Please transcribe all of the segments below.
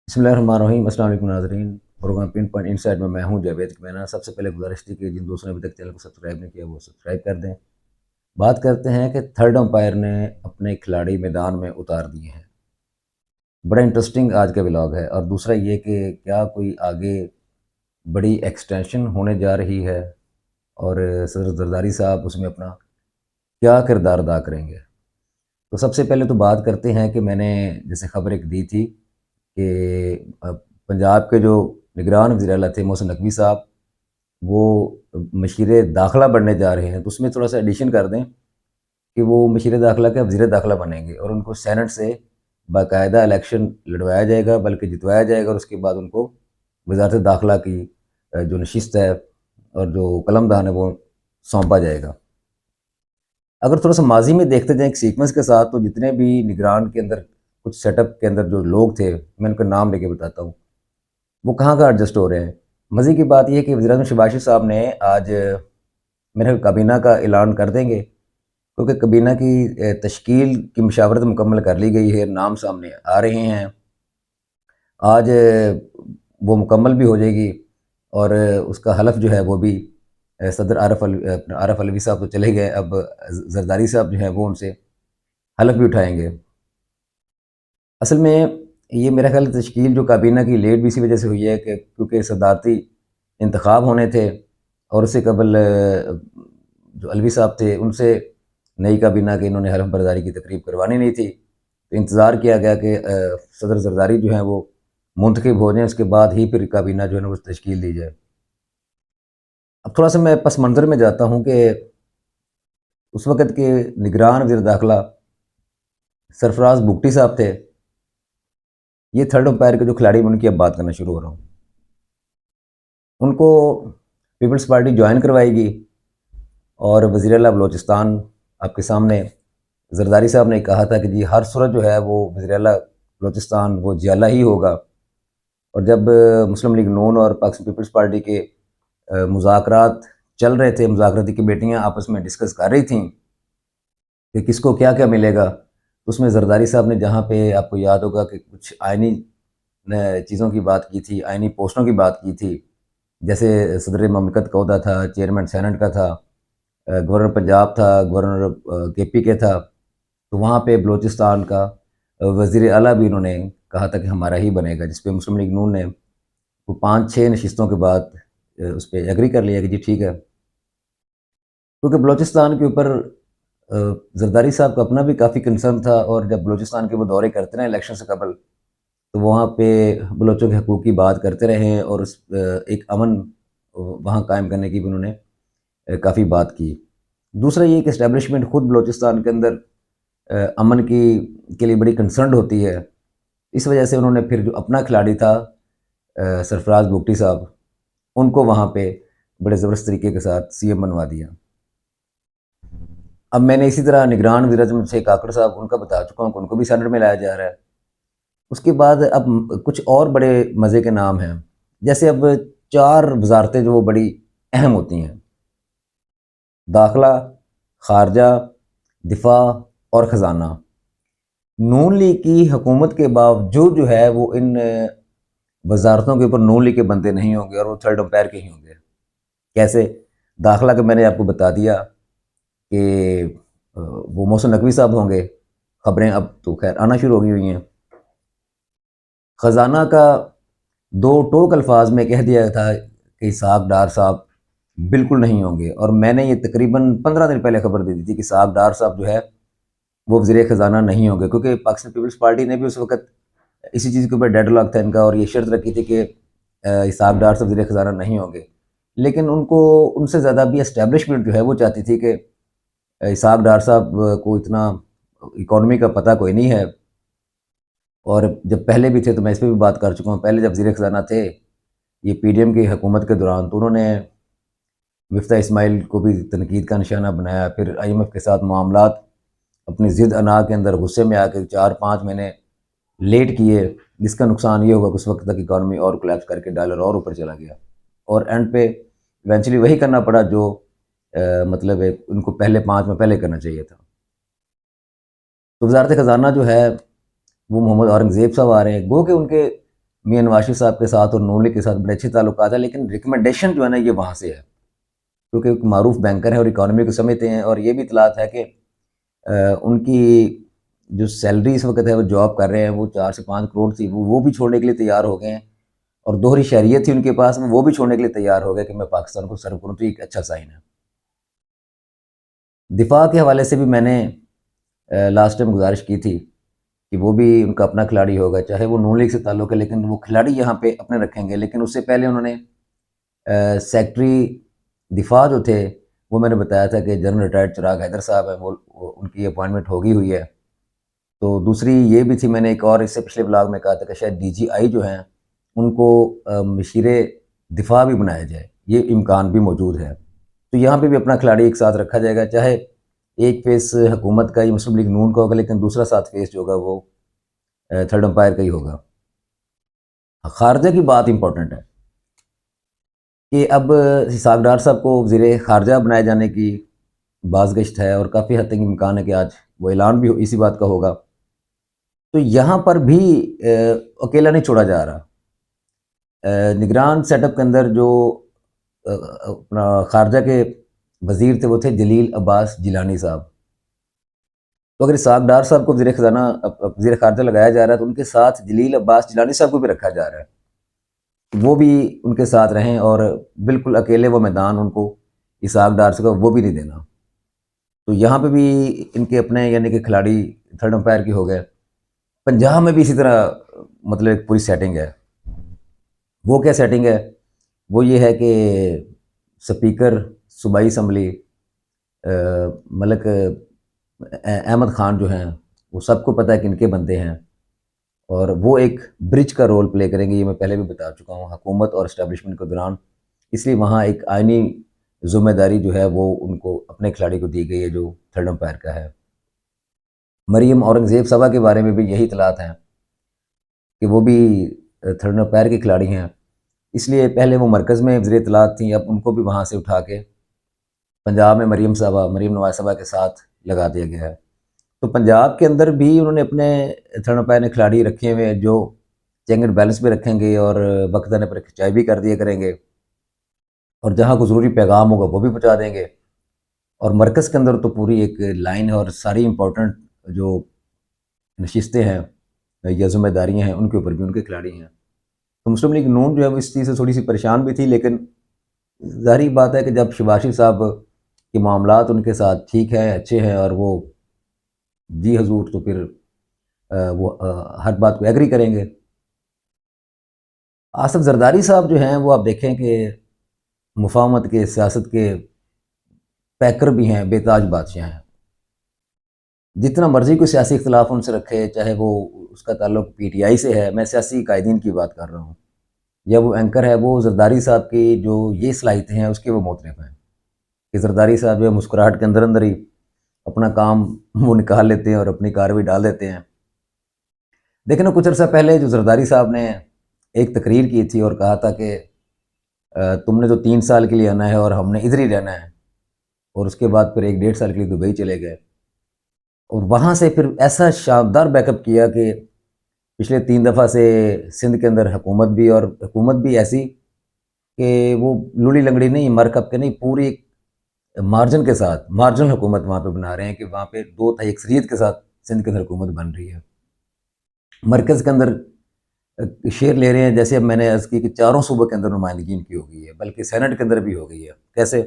بسم اللہ الرحمن الرحیم۔ السلام علیکم ناظرین، پروگرام پن پوائنٹ انسائٹ میں ہوں جاوید کمینا۔ سب سے پہلے گزارش تھی کہ جن دوستوں نے ابھی تک چینل کو سبسکرائب نہیں کیا وہ سبسکرائب کر دیں۔ بات کرتے ہیں کہ تھرڈ امپائر نے اپنے کھلاڑی میدان میں اتار دیے ہیں۔ بڑا انٹرسٹنگ آج کا ولاگ ہے، اور دوسرا یہ کہ کیا کوئی آگے بڑی ایکسٹینشن ہونے جا رہی ہے، اور صدر زرداری صاحب اس میں اپنا کیا کردار ادا کریں گے۔ تو سب سے پہلے تو بات کرتے ہیں کہ میں نے جیسے خبر ایک دی تھی کہ پنجاب کے جو نگران وزیر اعلیٰ تھے محسن نقوی صاحب، وہ مشیر داخلہ بننے جا رہے ہیں، تو اس میں تھوڑا سا ایڈیشن کر دیں کہ وہ مشیر داخلہ کے وزیر داخلہ بنیں گے، اور ان کو سینٹ سے باقاعدہ الیکشن لڑوایا جائے گا، بلکہ جتوایا جائے گا، اور اس کے بعد ان کو وزارت داخلہ کی جو نشست ہے اور جو قلم دان ہے وہ سونپا جائے گا۔ اگر تھوڑا سا ماضی میں دیکھتے جائیں ایک سیکوینس کے ساتھ، تو جتنے بھی نگران کے اندر کچھ سیٹ اپ کے اندر جو لوگ تھے، میں ان کا نام لے کے بتاتا ہوں، وہ کہاں کا ایڈجسٹ ہو رہے ہیں۔ مزے کی بات یہ ہے کہ وزیر اعظم شہباز شریف صاحب نے آج میرے کابینہ کا اعلان کر دیں گے، کیونکہ کابینہ کی تشکیل کی مشاورت مکمل کر لی گئی ہے، نام سامنے آ رہے ہیں۔ آج وہ مکمل بھی ہو جائے گی، اور اس کا حلف جو ہے وہ بھی صدر عارف علوی صاحب تو چلے گئے، اب زرداری صاحب جو ہیں وہ ان سے حلف بھی اٹھائیں گے۔ اصل میں یہ میرا خیال تشکیل جو کابینہ کی لیٹ بھی اسی وجہ سے ہوئی ہے کہ کیونکہ صدارتی انتخاب ہونے تھے، اور اس سے قبل جو علوی صاحب تھے ان سے نئی کابینہ کے انہوں نے حلف برداری کی تقریب کروانی نہیں تھی، تو انتظار کیا گیا کہ صدر زرداری جو ہیں وہ منتخب ہو جائیں، اس کے بعد ہی پھر کابینہ جو ہے نا وہ تشکیل دی جائے۔ اب تھوڑا سا میں پس منظر میں جاتا ہوں کہ اس وقت کے نگران وزیر داخلہ سرفراز بگٹی صاحب تھے۔ یہ تھرڈ امپائر کے جو کھلاڑی ان کی اب بات کرنا شروع ہو رہا ہوں۔ ان کو پیپلز پارٹی جوائن کروائے گی، اور وزیر اعلیٰ بلوچستان آپ کے سامنے زرداری صاحب نے کہا تھا کہ جی ہر صورت جو ہے وہ وزیر اعلیٰ بلوچستان وہ جیالہ ہی ہوگا۔ اور جب مسلم لیگ نون اور پاکستان پیپلز پارٹی کے مذاکرات چل رہے تھے، مذاکراتی کمیٹیاں آپس میں ڈسکس کر رہی تھیں کہ کس کو کیا کیا ملے گا، تو اس میں زرداری صاحب نے جہاں پہ آپ کو یاد ہوگا کہ کچھ آئینی چیزوں کی بات کی تھی، آئینی پوسٹوں کی بات کی تھی، جیسے صدر مملکت کا عہدہ تھا، چیئرمین سینٹ کا تھا، گورنر پنجاب تھا، گورنر کے پی کے تھا، تو وہاں پہ بلوچستان کا وزیر اعلیٰ بھی انہوں نے کہا تھا کہ ہمارا ہی بنے گا، جس پہ مسلم لیگ نون نے وہ 5-6 نشستوں کے بعد اس پہ ایگری کر لیا کہ جی ٹھیک ہے، کیونکہ بلوچستان کے اوپر زرداری صاحب کا اپنا بھی کافی کنسرن تھا، اور جب بلوچستان کے وہ دورے کرتے رہے الیکشن سے قبل، تو وہاں پہ بلوچوں کے حقوق کی بات کرتے رہے، اور اس ایک امن وہاں قائم کرنے کی بھی انہوں نے کافی بات کی۔ دوسرا یہ کہ اسٹیبلشمنٹ خود بلوچستان کے اندر امن کے لیے بڑی کنسرنڈ ہوتی ہے، اس وجہ سے انہوں نے پھر جو اپنا کھلاڑی تھا سرفراز بگٹی صاحب، ان کو وہاں پہ بڑے زبردست طریقے کے ساتھ سی ایم بنوا دیا۔ اب میں نے اسی طرح نگران وزیر اعظم سے کاکڑ صاحب ان کا بتا چکا ہوں کہ ان کو بھی سینٹ میں لایا جا رہا ہے۔ اس کے بعد اب کچھ اور بڑے مزے کے نام ہیں، جیسے اب 4 وزارتیں جو وہ بڑی اہم ہوتی ہیں: داخلہ، خارجہ، دفاع اور خزانہ۔ نون لیگ کی حکومت کے باوجود جو ہے وہ ان وزارتوں کے اوپر نون لیگ کے بندے نہیں ہوں گے، اور وہ تھرڈ امپائر کے ہی ہوں گے۔ کیسے؟ داخلہ کا میں نے آپ کو بتا دیا کہ وہ محسن نقوی صاحب ہوں گے، خبریں اب تو خیر آنا شروع ہو گئی ہوئی ہیں۔ خزانہ کا 2 ٹوک الفاظ میں کہہ دیا تھا کہ اسحاق ڈار صاحب بالکل نہیں ہوں گے، اور میں نے یہ تقریباً 15 دن پہلے خبر دے دی تھی کہ اسحاق ڈار صاحب جو ہے وہ وزیر خزانہ نہیں ہوں گے، کیونکہ پاکستان پیپلز پارٹی نے بھی اس وقت اسی چیز کے اوپر ڈیڈ لاک تھا ان کا، اور یہ شرط رکھی تھی کہ اسحاق ڈار صاحب وزیر خزانہ نہیں ہوں گے۔ لیکن ان سے زیادہ بھی اسٹیبلشمنٹ جو ہے وہ چاہتی تھی کہ اسحاق ڈار صاحب کو اتنا اکانومی کا پتہ کوئی نہیں ہے، اور جب پہلے بھی تھے تو میں اس پہ بھی بات کر چکا ہوں، پہلے جب وزیر خزانہ تھے یہ پی ڈی ایم کی حکومت کے دوران، تو انہوں نے مفتاح اسماعیل کو بھی تنقید کا نشانہ بنایا، پھر آئی ایم ایف کے ساتھ معاملات اپنی ضد انا کے اندر غصے میں آ کے 4-5 مہینے لیٹ کیے، جس کا نقصان یہ ہوا کہ اس وقت تک اکانومی اور کولیپس کر کے ڈالر اور اوپر چلا گیا، اور اینڈ پہ ایونچولی وہی کرنا پڑا جو مطلب ان کو پہلے 5 میں پہلے کرنا چاہیے تھا۔ تو وزارت خزانہ جو ہے وہ محمد اورنگزیب صاحب آ رہے ہیں، گو کہ ان کے میاں نواز شریف صاحب کے ساتھ اور نون لیگ کے ساتھ بڑے اچھے تعلقات ہیں، لیکن ریکمنڈیشن جو ہے نا یہ وہاں سے ہے، کیونکہ ایک معروف بینکر ہیں اور اکانومی کو سمجھتے ہیں، اور یہ بھی اطلاعات ہے کہ ان کی جو سیلری اس وقت ہے وہ جاب کر رہے ہیں وہ 4 سے 5 کروڑ تھی، وہ بھی چھوڑنے کے لیے تیار ہو گئے ہیں، اور دوہری شہریت تھی ان کے پاس میں، وہ بھی چھوڑنے کے لیے تیار ہو گئے کہ میں پاکستان کو سرو کروں، تو یہ ایک اچھا سائن ہے۔ دفاع کے حوالے سے بھی میں نے لاسٹ ٹائم گزارش کی تھی کہ وہ بھی ان کا اپنا کھلاڑی ہوگا، چاہے وہ نون لیگ سے تعلق ہے لیکن وہ کھلاڑی یہاں پہ اپنے رکھیں گے، لیکن اس سے پہلے انہوں نے سیکٹری دفاع جو تھے وہ میں نے بتایا تھا کہ جنرل ریٹائرڈ چراغ حیدر صاحب ہیں، وہ ان کی اپوائنٹمنٹ ہوگی ہوئی ہے۔ تو دوسری یہ بھی تھی، میں نے ایک اور اس سے پچھلے بلاگ میں کہا تھا کہ شاید ڈی جی آئی جو ہیں ان کو مشیر دفاع بھی بنایا جائے، یہ امکان بھی موجود ہے۔ تو یہاں پہ بھی اپنا کھلاڑی ایک ساتھ رکھا جائے گا، چاہے ایک فیس حکومت کا ہی مسلم لیگ نون کا ہوگا، لیکن دوسرا ساتھ فیس جو ہوگا وہ تھرڈ امپائر کا ہی ہوگا۔ خارجہ کی بات امپورٹنٹ ہے کہ اب اسحاق ڈار صاحب کو وزیر خارجہ بنائے جانے کی بازگشت ہے، اور کافی حد تک امکان ہے کہ آج وہ اعلان بھی اسی بات کا ہوگا۔ تو یہاں پر بھی اکیلا نہیں چھوڑا جا رہا۔ نگران سیٹ اپ کے اندر جو اپنا خارجہ کے وزیر تھے وہ تھے جلیل عباس جیلانی صاحب۔ تو اگر اسحاق ڈار صاحب کو وزیر خزانہ وزیر خارجہ لگایا جا رہا ہے تو ان کے ساتھ جلیل عباس جیلانی صاحب کو بھی رکھا جا رہا ہے، وہ بھی ان کے ساتھ رہیں، اور بالکل اکیلے وہ میدان ان کو اسحاق ڈار صاحب کو وہ بھی نہیں دینا۔ تو یہاں پہ بھی ان کے اپنے یعنی کہ کھلاڑی تھرڈ امپائر کی ہو گئے۔ پنجاب میں بھی اسی طرح مطلب ایک پوری سیٹنگ ہے۔ وہ کیا سیٹنگ ہے؟ وہ یہ ہے کہ سپیکر صوبائی اسمبلی ملک احمد خان جو ہیں وہ سب کو پتہ ہے کہ ان کے بندے ہیں، اور وہ ایک برج کا رول پلے کریں گے، یہ میں پہلے بھی بتا چکا ہوں حکومت اور اسٹیبلشمنٹ کے دوران، اس لیے وہاں ایک آئینی ذمہ داری جو ہے وہ ان کو اپنے کھلاڑی کو دی گئی ہے جو تھرڈ امپائر کا ہے۔ مریم اورنگزیب صبا کے بارے میں بھی یہی اطلاعات ہیں کہ وہ بھی تھرڈ امپائر کے کھلاڑی ہیں، اس لیے پہلے وہ مرکز میں وزیر اطلاعات تھیں، اب ان کو بھی وہاں سے اٹھا کے پنجاب میں مریم نواز صبا کے ساتھ لگا دیا گیا ہے۔ تو پنجاب کے اندر بھی انہوں نے اپنے تھرڈ امپائر نے کھلاڑی رکھے ہوئے ہیں جو چیک اینڈ بیلنس بھی رکھیں گے، اور وقت آنے پر کھچائی بھی کر دیا کریں گے، اور جہاں کو ضروری پیغام ہوگا وہ بھی پہنچا دیں گے۔ اور مرکز کے اندر تو پوری ایک لائن ہے، اور ساری امپورٹنٹ جو نشستیں ہیں یا ذمہ داریاں ہیں ان کے اوپر بھی ان کے کھلاڑی ہیں۔ تو مسلم لیگ نون جو ہے وہ اس چیز سے تھوڑی سی پریشان بھی تھی، لیکن ظاہری بات ہے کہ جب شہباز شریف صاحب کے معاملات ان کے ساتھ ٹھیک ہے، اچھے ہیں، اور وہ جی حضور، تو پھر وہ ہر بات کو ایگری کریں گے۔ آصف زرداری صاحب جو ہیں وہ آپ دیکھیں کہ مفاہمت کے، سیاست کے پیکر بھی ہیں، بے تاج بادشاہ ہیں۔ جتنا مرضی کوئی سیاسی اختلاف ان سے رکھے، چاہے وہ اس کا تعلق پی ٹی آئی سے ہے، میں سیاسی قائدین کی بات کر رہا ہوں، یا وہ اینکر ہے، وہ زرداری صاحب کی جو یہ صلاحیتیں ہیں اس کے وہ معترف ہیں کہ زرداری صاحب جو ہے مسکراہٹ کے اندر اندر ہی اپنا کام وہ نکال لیتے ہیں اور اپنی کارروائی ڈال دیتے ہیں۔ دیکھیں نا، کچھ عرصہ پہلے جو زرداری صاحب نے ایک تقریر کی تھی اور کہا تھا کہ تم نے تو 3 سال کے لیے آنا ہے اور ہم نے ادھر ہی رہنا ہے، اور اس کے بعد پھر 1 ڈیڑھ سال کے لیے دبئی چلے گئے، اور وہاں سے پھر ایسا شاندار بیک اپ کیا کہ پچھلے 3 دفعہ سے سندھ کے اندر حکومت بھی، اور حکومت بھی ایسی کہ وہ لوڑی لنگڑی نہیں، مرکب کے نہیں، پوری مارجن کے ساتھ مارجن حکومت وہاں پہ بنا رہے ہیں کہ وہاں پہ 2 تہائی اکثریت کے ساتھ سندھ کے اندر حکومت بن رہی ہے۔ مرکز کے اندر شیئر لے رہے ہیں، جیسے اب میں نے عرض کی کہ 4 صوبوں کے اندر نمائندگی ان کی ہو گئی ہے، بلکہ سینٹ کے اندر بھی ہو گئی ہے۔ کیسے؟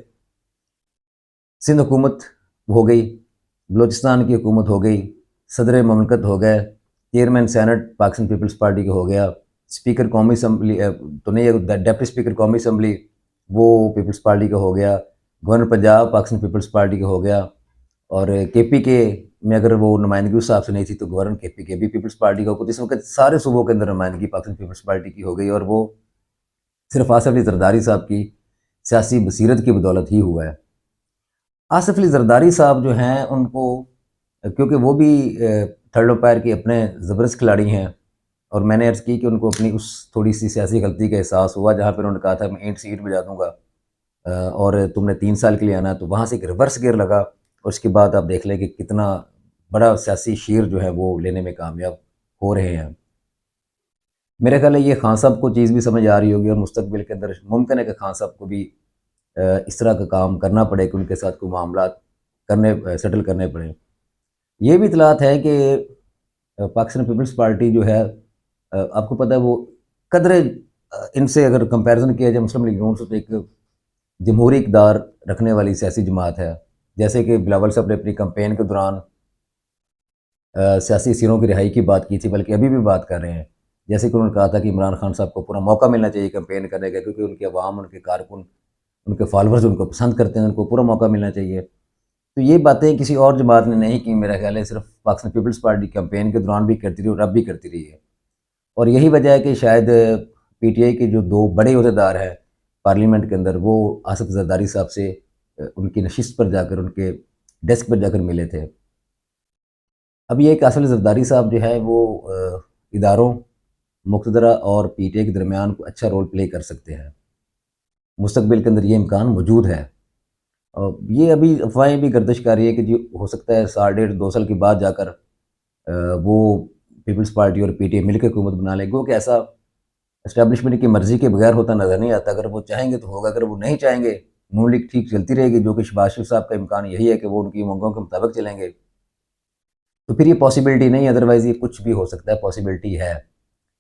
سندھ حکومت ہو گئی، بلوچستان کی حکومت ہو گئی، صدر مملکت ہو گئے، chairman senate Pakistan Peoples Party کا ہو گیا، اسپیکر قومی اسمبلی تو نہیں ہے، ڈپٹی اسپیکر قومی اسمبلی وہ پیپلز پارٹی کا ہو گیا، governor Punjab Pakistan Peoples Party کا ہو گیا، اور کے پی کے میں اگر وہ نمائندگی اس حساب سے نہیں تھی تو گورنر کے پی کے بھی پیپلز پارٹی کا ہوگا۔ اس وقت سارے صوبوں کے اندر نمائندگی پاکستان پیپلز پارٹی کی ہو گئی، اور وہ صرف آصف علی زرداری صاحب کی سیاسی بصیرت کی بدولت ہی ہوا ہے۔ آصف علی زرداری صاحب جو ہیں ان کو، کیونکہ وہ بھی تھرڈ امپائر کے اپنے زبردست کھلاڑی ہیں، اور میں نے عرض کی کہ ان کو اپنی اس تھوڑی سی سیاسی غلطی کا احساس ہوا جہاں پہ انہوں نے کہا تھا میں اینٹ سیٹ بجا دوں گا، اور تم نے 3 سال کے لیے آنا ہے، تو وہاں سے ایک ریورس گیئر لگا، اور اس کے بعد آپ دیکھ لیں کہ کتنا بڑا سیاسی شیر جو ہے وہ لینے میں کامیاب ہو رہے ہیں۔ میرے خیال ہے یہ خان صاحب کو چیز بھی سمجھ آ رہی ہوگی، اور مستقبل کے اندر ممکن ہے کہ خان صاحب کو بھی اس طرح کا کام کرنا پڑے کہ ان کے ساتھ کوئی معاملات سیٹل کرنے پڑیں۔ یہ بھی اطلاعات ہے کہ پاکستان پیپلز پارٹی جو ہے، آپ کو پتہ ہے وہ قدرے ان سے اگر کمپیریزن کیا جائے مسلم لیگ نون سے، تو ایک جمہوری اقدار رکھنے والی سیاسی جماعت ہے۔ جیسے کہ بلاول صاحب نے اپنی کمپین کے دوران سیاسی اسیروں کی رہائی کی بات کی تھی، بلکہ ابھی بھی بات کر رہے ہیں۔ جیسے کہ انہوں نے کہا تھا کہ عمران خان صاحب کو پورا موقع ملنا چاہیے کمپین کرنے کا، کیونکہ ان کے عوام، ان کے کارکن، ان کے فالورز ان کو پسند کرتے ہیں، ان کو پورا موقع ملنا چاہیے۔ تو یہ باتیں کسی اور جماعت نے نہیں کی، میرا خیال ہے صرف پاکستان پیپلز پارٹی کمپین کے دوران بھی کرتی رہی اور اب بھی کرتی رہی ہے۔ اور یہی وجہ ہے کہ شاید پی ٹی آئی کے جو دو بڑے عہدیدار ہیں پارلیمنٹ کے اندر، وہ آصف زرداری صاحب سے ان کی نشست پر جا کر، ان کے ڈیسک پر جا کر ملے تھے۔ اب یہ کہ آصف زرداری صاحب جو ہے وہ اداروں، مقتدرہ اور پی ٹی آئی کے درمیان کو اچھا رول پلے کر سکتے ہیں، مستقبل کے اندر یہ امکان موجود ہے۔ اور یہ ابھی افواہیں بھی گردش کر رہی ہے کہ جی ہو سکتا ہے سال ڈیڑھ دو سال کے بعد جا کر وہ پیپلز پارٹی اور پی ٹی آئی مل کے حکومت بنا لے گو، کہ ایسا اسٹیبلشمنٹ کی مرضی کے بغیر ہوتا نظر نہیں آتا۔ اگر وہ چاہیں گے تو ہوگا، اگر وہ نہیں چاہیں گے نون لیگ ٹھیک چلتی رہے گی، جو کہ شہباز شریف صاحب کا امکان یہی ہے کہ وہ ان کی منگوں کے مطابق چلیں گے، تو پھر یہ پاسبلٹی نہیں ہے، ادروائز یہ کچھ بھی ہو سکتا ہے، پاسبلٹی ہے۔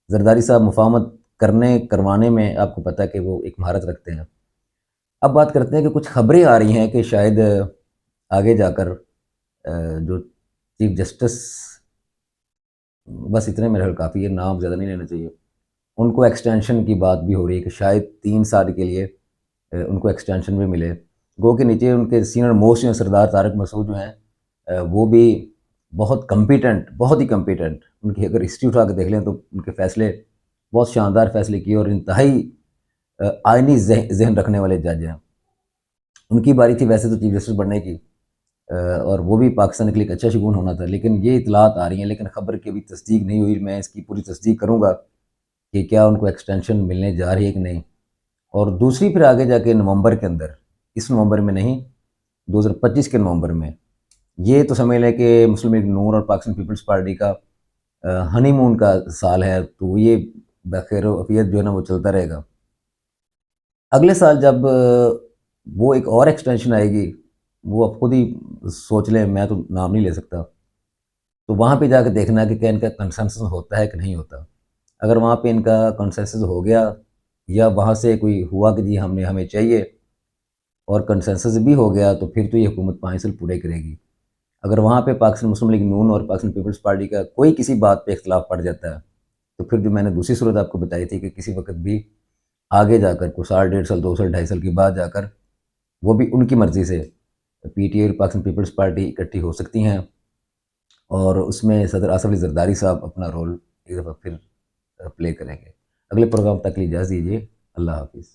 زرداری صاحب مفاہمت کروانے میں آپ کو پتہ ہے کہ وہ ایک مہارت رکھتے ہیں۔ اب بات کرتے ہیں کہ کچھ خبریں آ رہی ہیں کہ شاید آگے جا کر جو چیف جسٹس، بس اتنے میرے خیال کافی ہے، نام زیادہ نہیں لینا چاہیے، ان کو ایکسٹینشن کی بات بھی ہو رہی ہے کہ شاید 3 سال کے لیے ان کو ایکسٹینشن بھی ملے۔ گو کہ نیچے ان کے سینئر موسٹ ہیں سردار طارق مسعود جو ہیں، وہ بھی بہت کمپیٹنٹ، بہت ہی کمپیٹنٹ، ان کی اگر ہسٹری اٹھا کے دیکھ لیں تو ان کے فیصلے بہت شاندار فیصلے کیے، اور انتہائی آئینی ذہن رکھنے والے جج ہیں۔ ان کی باری تھی ویسے تو چیف جسٹس بننے کی، اور وہ بھی پاکستان کے لیے ایک اچھا شگون ہونا تھا، لیکن یہ اطلاعات آ رہی ہیں، لیکن خبر کی ابھی تصدیق نہیں ہوئی۔ میں اس کی پوری تصدیق کروں گا کہ کیا ان کو ایکسٹینشن ملنے جا رہی ہے کہ نہیں۔ اور دوسری پھر آگے جا کے نومبر کے اندر، اس نومبر میں نہیں، 2025 کے نومبر میں، یہ تو سمجھ لیں کہ مسلم لیگ نون اور پاکستان پیپلز پارٹی کا ہنی مون کا سال ہے، تو یہ بخیر و عافیت جو ہے نا وہ چلتا رہے گا۔ اگلے سال جب وہ ایک اور ایکسٹینشن آئے گی، وہ آپ خود ہی سوچ لیں، میں تو نام نہیں لے سکتا، تو وہاں پہ جا کے دیکھنا ہے کہ کیا ان کا کنسنسس ہوتا ہے کہ نہیں ہوتا۔ اگر وہاں پہ ان کا کنسنسس ہو گیا، یا وہاں سے کوئی ہوا کہ جی ہمیں چاہیے، اور کنسنسس بھی ہو گیا، تو پھر تو یہ حکومت 5 سال پورے کرے گی۔ اگر وہاں پہ پاکستان مسلم لیگ نون اور پاکستان پیپلز پارٹی کا کوئی کسی بات پہ اختلاف پڑ جاتا ہے، تو پھر جو میں نے دوسری صورت آپ کو بتائی تھی کہ کسی وقت بھی آگے جا کر کوئی سال ڈیڑھ سال 2 سال 2.5 سال کے بعد جا کر وہ بھی ان کی مرضی سے پی ٹی آئی اور پاکستان پیپلز پارٹی اکٹھی ہو سکتی ہیں، اور اس میں صدر آصف علی زرداری صاحب اپنا رول ایک دفعہ پھر پلے کریں گے۔ اگلے پروگرام تک کے لیے اجازت دیجیے، اللہ حافظ۔